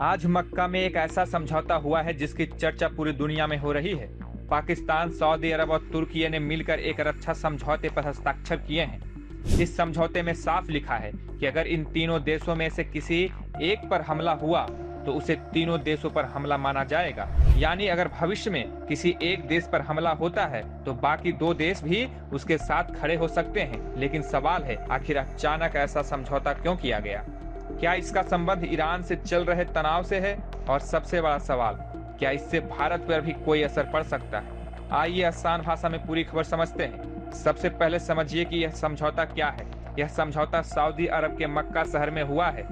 आज मक्का में एक ऐसा समझौता हुआ है जिसकी चर्चा पूरी दुनिया में हो रही है। पाकिस्तान, सऊदी अरब और तुर्की ने मिलकर एक रक्षा समझौते पर हस्ताक्षर किए हैं। इस समझौते में साफ लिखा है कि अगर इन तीनों देशों में से किसी एक पर हमला हुआ तो उसे तीनों देशों पर हमला माना जाएगा। यानी अगर भविष्य में किसी एक देश पर हमला होता है तो बाकी दो देश भी उसके साथ खड़े हो सकते हैं। लेकिन सवाल है, आखिर अचानक ऐसा समझौता क्यों किया गया? क्या इसका संबंध ईरान से चल रहे तनाव से है? और सबसे बड़ा सवाल, क्या इससे भारत पर भी कोई असर पड़ सकता है? आइए आसान भाषा में पूरी खबर समझते हैं। सबसे पहले समझिए कि यह समझौता क्या है। यह समझौता सऊदी अरब के मक्का शहर में हुआ है।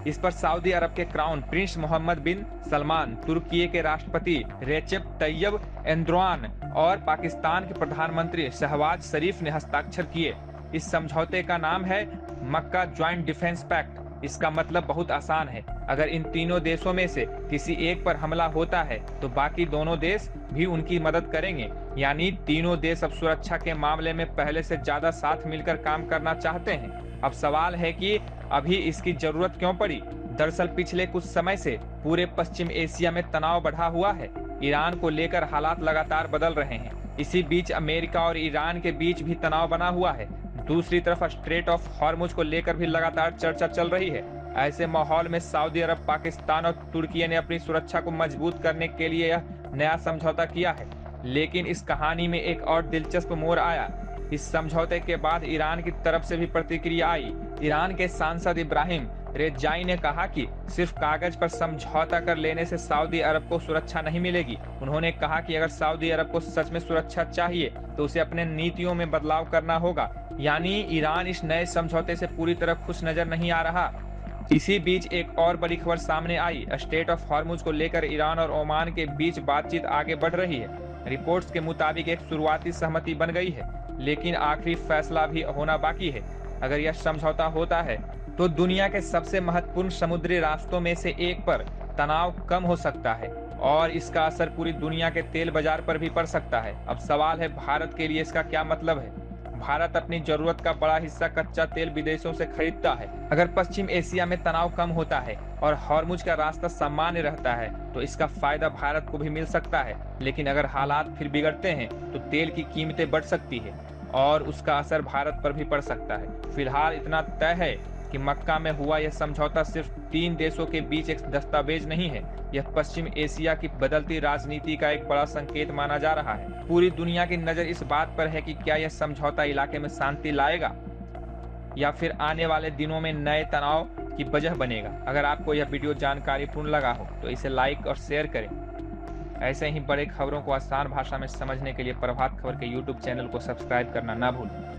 इस पर सऊदी अरब के क्राउन प्रिंस मोहम्मद बिन सलमान, तुर्की के राष्ट्रपति रेचेप तैयब एर्दोआन और पाकिस्तान के प्रधानमंत्री शहबाज शरीफ ने हस्ताक्षर किए। इस समझौते का नाम है मक्का ज्वाइंट डिफेंस पैक्ट। इसका मतलब बहुत आसान है, अगर इन तीनों देशों में से किसी एक पर हमला होता है तो बाकी दोनों देश भी उनकी मदद करेंगे। यानी तीनों देश अब सुरक्षा के मामले में पहले से ज्यादा साथ मिलकर काम करना चाहते हैं। अब सवाल है कि अभी इसकी जरूरत क्यों पड़ी? दरअसल पिछले कुछ समय से पूरे पश्चिम एशिया में तनाव बढ़ा हुआ है। ईरान को लेकर हालात लगातार बदल रहे हैं। इसी बीच अमेरिका और ईरान के बीच भी तनाव बना हुआ है। दूसरी तरफ स्ट्रेट ऑफ हॉर्मुज को लेकर भी लगातार चर्चा चल रही है। ऐसे माहौल में सऊदी अरब, पाकिस्तान और तुर्की ने अपनी सुरक्षा को मजबूत करने के लिए यह नया समझौता किया है। लेकिन इस कहानी में एक और दिलचस्प मोड़ आया। इस समझौते के बाद ईरान की तरफ से भी प्रतिक्रिया आई। ईरान के सांसद इब्राहिम रेजाई ने कहा कि सिर्फ कागज पर समझौता कर लेने से सऊदी अरब को सुरक्षा नहीं मिलेगी। उन्होंने कहा कि अगर सऊदी अरब को सच में सुरक्षा चाहिए तो उसे अपने नीतियों में बदलाव करना होगा। यानी ईरान इस नए समझौते से पूरी तरह खुश नजर नहीं आ रहा। इसी बीच एक और बड़ी खबर सामने आई। स्ट्रेट ऑफ हॉर्मुज को लेकर ईरान और ओमान के बीच बातचीत आगे बढ़ रही है। रिपोर्ट्स के मुताबिक एक शुरुआती सहमति बन गई है, लेकिन आखिरी फैसला भी होना बाकी है। अगर यह समझौता होता है तो दुनिया के सबसे महत्वपूर्ण समुद्री रास्तों में से एक पर तनाव कम हो सकता है और इसका असर पूरी दुनिया के तेल बाजार पर भी पड़ सकता है। अब सवाल है, भारत के लिए इसका क्या मतलब है? भारत अपनी जरूरत का बड़ा हिस्सा कच्चा तेल विदेशों से खरीदता है। अगर पश्चिम एशिया में तनाव कम होता है और हॉर्मुज का रास्ता सामान्य रहता है तो इसका फायदा भारत को भी मिल सकता है। लेकिन अगर हालात फिर बिगड़ते हैं तो तेल की कीमतें बढ़ सकती है और उसका असर भारत पर भी पड़ सकता है। फिलहाल इतना तय है कि मक्का में हुआ यह समझौता सिर्फ तीन देशों के बीच एक दस्तावेज नहीं है। यह पश्चिम एशिया की बदलती राजनीति का एक बड़ा संकेत माना जा रहा है। पूरी दुनिया की नजर इस बात पर है कि क्या यह समझौता इलाके में शांति लाएगा या फिर आने वाले दिनों में नए तनाव की वजह बनेगा। अगर आपको यह वीडियो जानकारीपूर्ण लगा हो तो इसे लाइक और शेयर करें। ऐसे ही बड़े खबरों को आसान भाषा में समझने के लिए प्रभात खबर के YouTube चैनल को सब्सक्राइब करना ना भूलें।